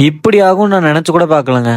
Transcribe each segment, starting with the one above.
இப்படி ஆகும் நான் நினைச்சு கூட பார்க்கலங்க.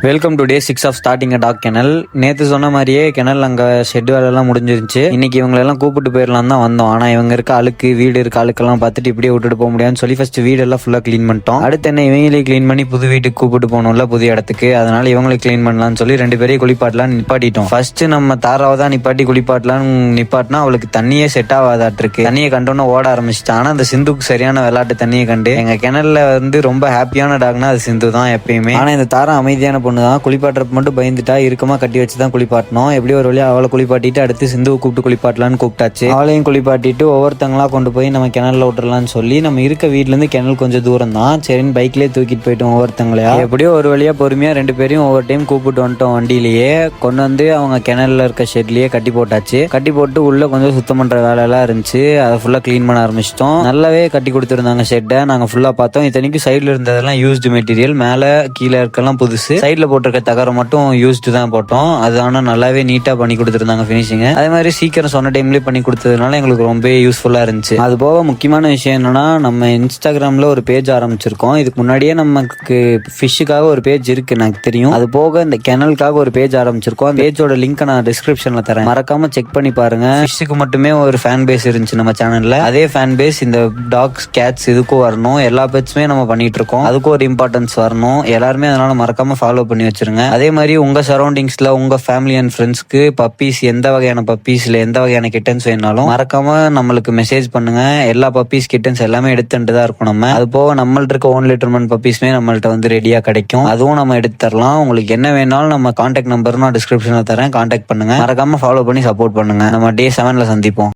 Welcome to day 6 of starting a dog kennel. நேற்று சொன்ன மாதிரியே கெனல் அங்கே ஷெட் வேலையெல்லாம் முடிஞ்சிருச்சு. இன்னைக்கு இவங்களெல்லாம் கூப்பிட்டு போயிடலாம் தான் வந்தோம். ஆனால் இவங்க இருக்க அழுக்கு, வீடு இருக்க அழுக்கெல்லாம் பார்த்துட்டு இப்படியே விட்டுட்டு போக முடியாதுன்னு சொல்லி ஃபர்ஸ்ட் வீடெல்லாம் ஃபுல்லாக க்ளீன் பண்ணிட்டோம். அடுத்து என்ன இவங்களே க்ளீன் பண்ணி புது வீட்டுக்கு கூப்பிட்டு போகணும்ல, புது இடத்துக்கு. அதனால இவங்களை க்ளீன் பண்ணலாம்னு சொல்லி 2 பேரையும் குளிப்பாட்டலான்னு நிப்பாட்டிட்டோம். ஃபர்ஸ்ட் நம்ம தாராவை தான் நிப்பாட்டி குளிப்பாட்டலான்னு நிப்பாட்டினா அவளுக்கு தண்ணியே செட் ஆகாதாட்டிருக்கு. தண்ணியை கண்டோன்னு ஓட ஆரம்பிச்சிட்டான். ஆனால் அந்த சிந்துக்கு சரியான விளையாட்டு தண்ணியை கண்டு எங்க கிணல்ல ரொம்ப ஹாப்பியான டாக்னா அது சிந்து தான் எப்பயுமே. ஆனால் இந்த தாரா அமைதியான பொண்ணு தான். குளிப்பாட்டுறப்ப மட்டும் பயந்துட்டா, இருக்கமா கட்டி வச்சு தான் குளிப்பாட்டணும். எப்படி ஒரு வழியா அவளை குளிப்பாட்டிட்டு அடுத்து சிந்துவை கூப்பிட்டு குளிப்பாட்டலான்னு கூப்பிட்டாச்சு. அவளையும் குளிப்பாட்டிட்டு ஒவ்வொருத்தங்களா கொண்டு போய் நம்ம கிணல்ல விட்டுறலாம்னு சொல்லி நம்ம இருக்க வீட்டுல இருந்து கிணல் கொஞ்சம் தூரம் தான். சரின்னு பைக்லயே தூக்கிட்டு போயிட்டோம் ஒவ்வொருத்தங்களையா. எப்படியோ ஒரு வழியா பொறுமையா 2 பேரையும் ஒவ்வொரு டைம் கூப்பிட்டு வந்துட்டோம். வண்டியிலேயே கொண்டு வந்து அவங்க கிணல்ல இருக்க ஷெட்லயே கட்டி போட்டாச்சு. கட்டி போட்டு உள்ள கொஞ்சம் சுத்தம் பண்ற வேலை எல்லாம் இருந்துச்சு. அதை ஃபுல்லா கிளீன் பண்ண ஆரம்பிச்சிட்டோம். நல்லாவே கட்டி கொடுத்துருந்தாங்க ஷெட்டை. நாங்க ஃபுல்லா பார்த்தோம். இத்தனைக்கு சைட்ல இருந்ததெல்லாம் யூஸ்டு மெட்டீரியல், மேல கீழே இருக்கலாம் புதுசு. சைட்ல போட்டிருக்க தகரம் மட்டும் யூஸ்டு தான் போட்டோம். அது ஆனால் நல்லாவே நீட்டா பண்ணி கொடுத்துருந்தாங்க ஃபினிஷிங். அதே மாதிரி சீக்கிரம் சொன்ன டைம்லேயே பண்ணி கொடுத்ததுனால எங்களுக்கு ரொம்ப யூஸ்ஃபுல்லா இருந்துச்சு. அது போக முக்கியமான விஷயம் என்னன்னா, நம்ம இன்ஸ்டாகிராம்ல ஒரு பேஜ் ஆரம்பிச்சிருக்கோம். இதுக்கு முன்னாடியே நமக்கு ஃபிஷ்ஷுக்காக ஒரு பேஜ் இருக்கு, எனக்கு தெரியும். அது போக இந்த கெனலுக்காக ஒரு பேஜ் ஆரம்பிச்சிருக்கோம். அந்த பேஜோட லிங்க் நான் டிஸ்கிரிப்ஷன்ல தரேன், மறக்காம செக் பண்ணி பாருங்க. ஃபிஷ்ஷுக்கு மட்டுமே ஒரு ஃபேன் பேஸ் இருந்துச்சு நம்ம சேனல்ல. அதே ஃபேன் பேஸ் இந்த டாக்ஸ், கேட்ஸ் இதுக்கும் வரணும். எல்லா பெட்ஸுமே நம்ம பண்ணிட்டு இருக்கோம். அதுக்கும் ஒரு இம்பார்ட்டன்ஸ் வரணும். எல்லாருமே அதனால மறக்காம ஃபாலோ பண்ணி வச்சிருங்க. அதே மாதிரி உங்க சரௌண்டிங்ஸ்ல உங்க ஃபேமிலி அண்ட் ஃப்ரெண்ட்ஸ்க்கு பப்பீஸ், எந்த வகையான பப்பீஸ்ல எந்த வகையான கிட்டன்ஸ் வேணாலும் மறக்காம நம்மளுக்கு மெசேஜ் பண்ணுங்க. எல்லா பப்பீஸ் கிட்டன்ஸ் எல்லாமே எடுத்துட்டு தான் இருக்கும். நம்ம அது போக நம்மள்ட்ட இருக்க 1 லிட்டர் பப்பீஸ்மே நம்மள்ட்ட ரெடியா கிடைக்கும். அதுவும் நம்ம எடுத்து தரலாம். உங்களுக்கு என்ன வேணாலும் நம்ம கான்டாக்ட் நம்பர் நான் டிஸ்கிரிப்ஷன்ல தரேன், கான்டாக்ட் பண்ணுங்க. மறக்காம ஃபாலோ பண்ணி சப்போர்ட் பண்ணுங்க. நம்ம டே 7ல சந்திப்போம்.